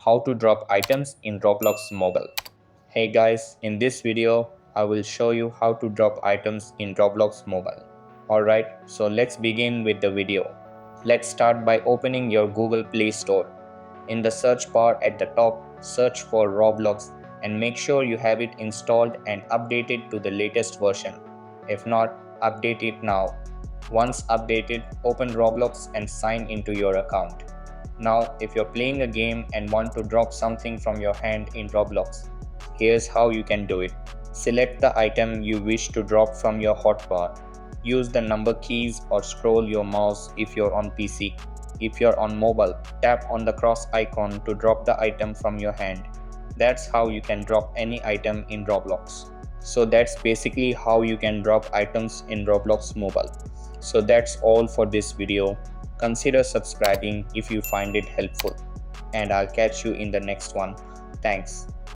how to drop items in Roblox mobile. Hey guys, in this video, I will show you how to drop items in Roblox mobile. Alright, so let's begin with the video. Let's start by opening your Google Play Store. In the search bar at the top, search for Roblox and make sure you have it installed and updated to the latest version. If not, update it now. Once updated, open Roblox and sign into your account. Now, if you're playing a game and want to drop something from your hand in Roblox, here's how you can do it. Select the item you wish to drop from your hotbar. Use the number keys or scroll your mouse if you're on PC. If you're on mobile, tap on the cross icon to drop the item from your hand. That's how you can drop any item in Roblox. So that's basically how you can drop items in Roblox mobile. So that's all for this video. Consider subscribing if you find it helpful. And I'll catch you in the next one. Thanks.